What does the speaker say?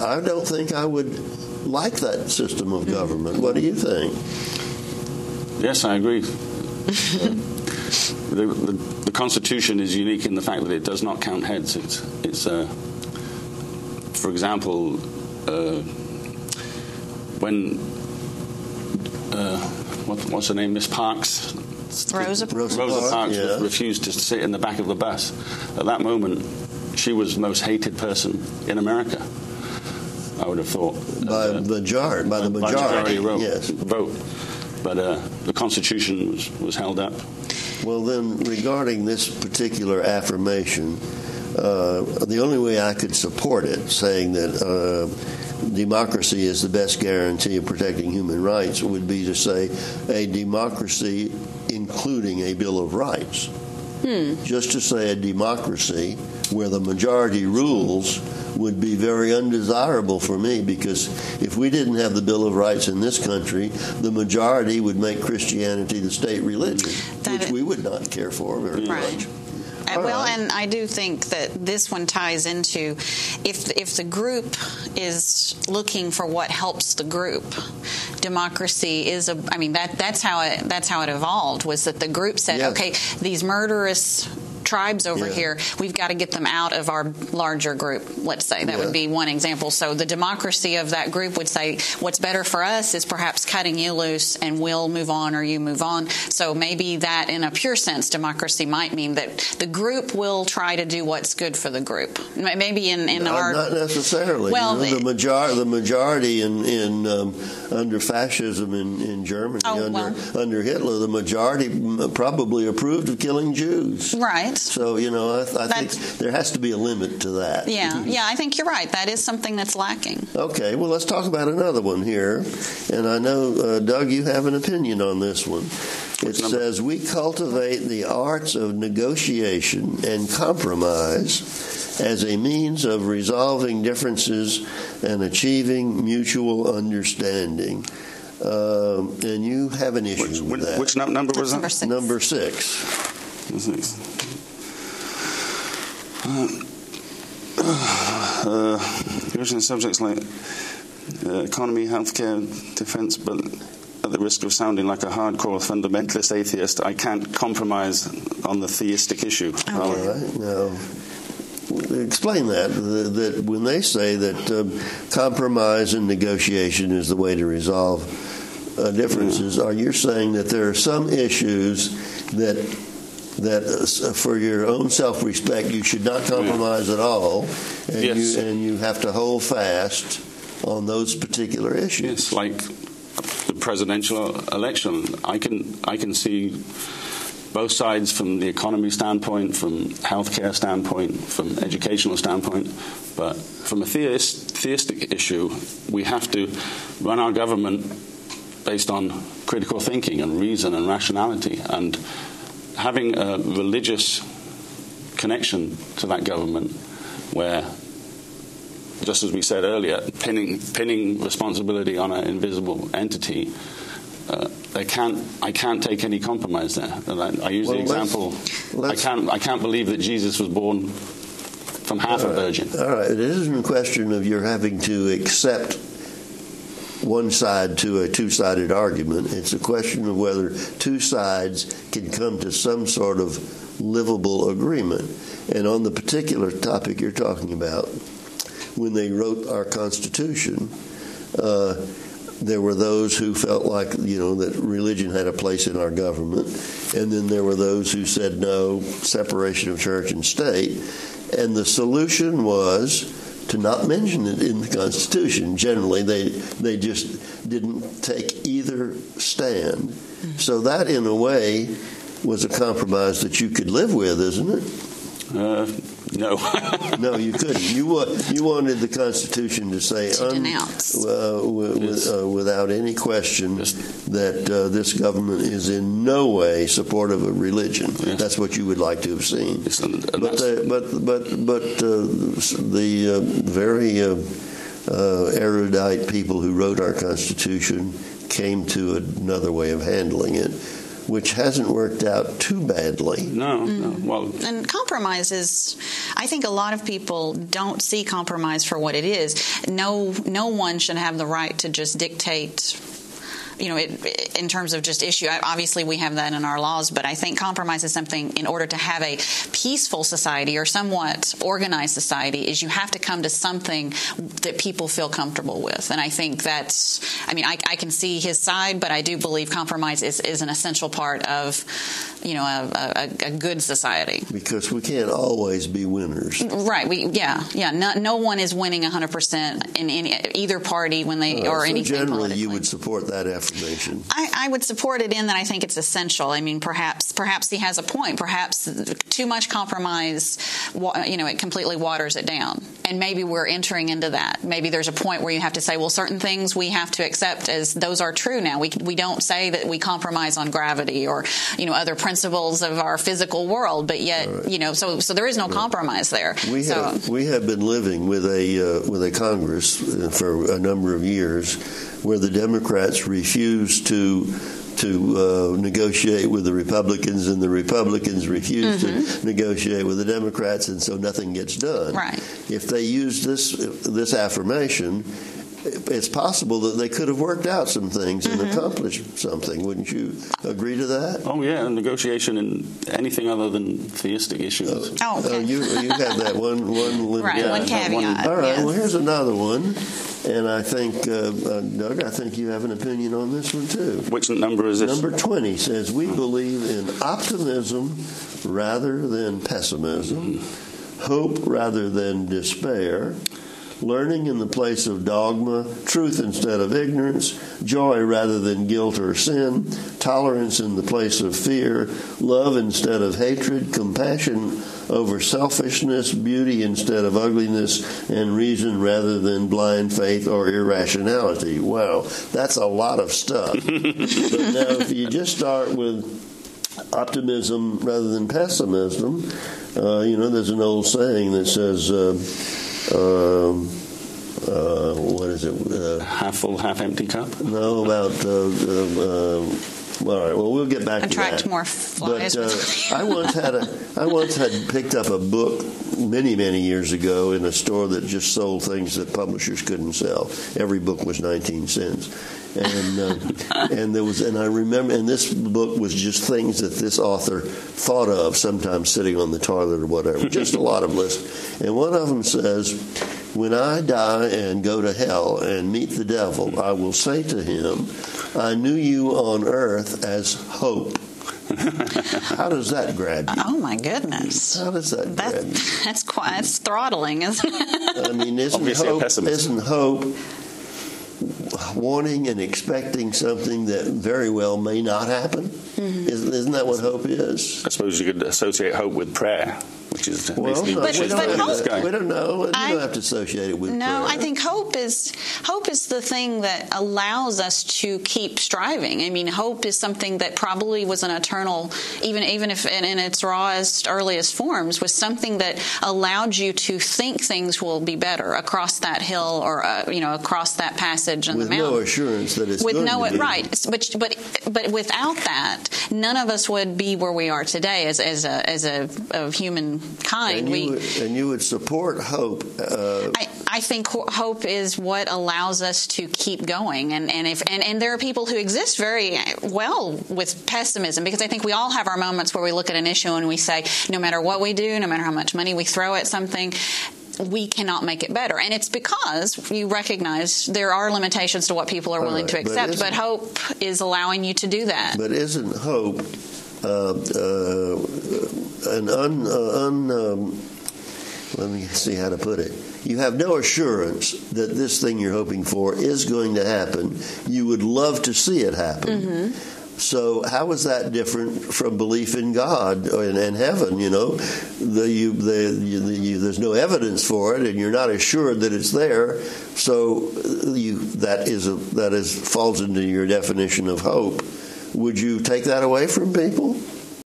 I don't think I would like that system of government. What do you think? Yes, I agree. The Constitution is unique in the fact that it does not count heads. It's for example, when what's her name, Miss Parks? Rosa Parks yeah. refused to sit in the back of the bus. At that moment, she was the most hated person in America, I would have thought. By the majority vote. But the Constitution was held up. Well, then, regarding this particular affirmation, the only way I could support it, saying that democracy is the best guarantee of protecting human rights, would be to say a democracy including a Bill of Rights. Just to say a democracy where the majority rules would be very undesirable for me, because if we didn't have the Bill of Rights in this country, the majority would make Christianity the state religion, which we would not care for very much. Well, and I do think that this one ties into if the group is looking for what helps the group, democracy is that's how it evolved, was that the group said, okay, these murderous tribes over here, we've got to get them out of our larger group, let's say. That would be one example. So the democracy of that group would say, what's better for us is perhaps cutting you loose and we'll move on or you move on. So maybe that, in a pure sense, democracy might mean that the group will try to do what's good for the group. Maybe in our... Not necessarily. Well, the majority in under fascism in Germany, under Hitler, the majority probably approved of killing Jews. Right. So, I think there has to be a limit to that. Yeah, I think you're right. That is something that's lacking. Okay, well, let's talk about another one here. And I know, Doug, you have an opinion on this one. It says, we cultivate the arts of negotiation and compromise as a means of resolving differences and achieving mutual understanding. And you have an issue with that. Which number was that? Number 6. Using subjects like economy, healthcare, defense, but at the risk of sounding like a hardcore fundamentalist atheist, I can't compromise on the theistic issue. All right. Now, explain that when they say that compromise and negotiation is the way to resolve differences, are you saying that there are some issues that for your own self-respect you should not compromise at all, and you have to hold fast on those particular issues? Yes, like the presidential election. I can see both sides from the economy standpoint, from healthcare standpoint, from educational standpoint, but from a theistic issue, we have to run our government based on critical thinking and reason and rationality, and having a religious connection to that government where, just as we said earlier, pinning responsibility on an invisible entity, I can't take any compromise there. I use the example, I can't believe that Jesus was born from half a virgin. All right. It isn't a question of you're having to accept one side to a two-sided argument. It's a question of whether two sides can come to some sort of livable agreement. And on the particular topic you're talking about, when they wrote our Constitution, there were those who felt like, that religion had a place in our government. And then there were those who said no, separation of church and state. And the solution was to not mention it in the Constitution. Generally, they just didn't take either stand. So that, in a way, was a compromise that you could live with, isn't it? No. No, you couldn't. You wanted the Constitution to say without any question that this government is in no way supportive of religion. Yes. That's what you would like to have seen. Yes, but the very erudite people who wrote our Constitution came to another way of handling it. which hasn't worked out too badly. No. Well, and compromise is, I think a lot of people don't see compromise for what it is. No one should have the right to just dictate, in terms of just issue. Obviously, we have that in our laws, but I think compromise is something, in order to have a peaceful society or somewhat organized society, is you have to come to something that people feel comfortable with. And I think that's, I can see his side, but I do believe compromise is an essential part of, a good society. Because we can't always be winners. Right. No one is winning 100% in either party when they, or anything generally politically. You would support that affirmation. I would support it in that I think it's essential. Perhaps he has a point. Perhaps too much compromise, it completely waters it down. And maybe we're entering into that. Maybe there's a point where you have to say, well, certain things we have to accept as those are true now. We don't say that we compromise on gravity or, other principles of our physical world, but yet, right. So there is no compromise there. We have been living with a Congress for a number of years where the Democrats refuse to negotiate with the Republicans, and the Republicans refuse to negotiate with the Democrats, and so nothing gets done. Right. If they use this affirmation, it's possible that they could have worked out some things and accomplished something. Wouldn't you agree to that? Oh, yeah, negotiation in anything other than theistic issues. Okay. You have that one right, one caveat. All right, yes. Well, here's another one. And I think, Doug, I think you have an opinion on this one, too. Which number is this? Number 20 says, we believe in optimism rather than pessimism, hope rather than despair, learning in the place of dogma, truth instead of ignorance, joy rather than guilt or sin, tolerance in the place of fear, love instead of hatred, compassion over selfishness, beauty instead of ugliness, and reason rather than blind faith or irrationality. Wow, that's a lot of stuff. But now if you just start with optimism rather than pessimism, there's an old saying that says, what is it? Half full, half empty cup? No, about... all right. Well, we'll get back to that. Attract more flies. But I once had picked up a book many years ago in a store that just sold things that publishers couldn't sell. Every book was 19 cents, and I remember, and this book was just things that this author thought of, sometimes sitting on the toilet or whatever. Just a lot of lists, and one of them says, "When I die and go to hell and meet the devil, I will say to him, I knew you on earth as hope." How does that grab you? Oh, my goodness. How does that grab you? That's throttling, isn't it? Isn't hope wanting and expecting something that very well may not happen? Isn't that what hope is? I suppose you could associate hope with prayer, which is we don't know. You don't have to associate it with prayer. No, I think hope is the thing that allows us to keep striving. I mean, hope is something that probably was an eternal, even if in its rawest, earliest forms, was something that allowed you to think things will be better across that hill or across that passage in the mountain. With no assurance that it's going to be. Right. But without that, none of us would be where we are today as a human kind. And you would support hope. I think hope is what allows us to keep going, and there are people who exist very well with pessimism, because I think we all have our moments where we look at an issue and we say, no matter what we do, no matter how much money we throw at something, we cannot make it better. And it's because you recognize there are limitations to what people are willing to accept, but hope is allowing you to do that. But isn't hope let me see how to put it. You have no assurance that this thing you're hoping for is going to happen. You would love to see it happen. So how is that different from belief in God and heaven? There's no evidence for it, and you're not assured that it's there. So that falls into your definition of hope. Would you take that away from people?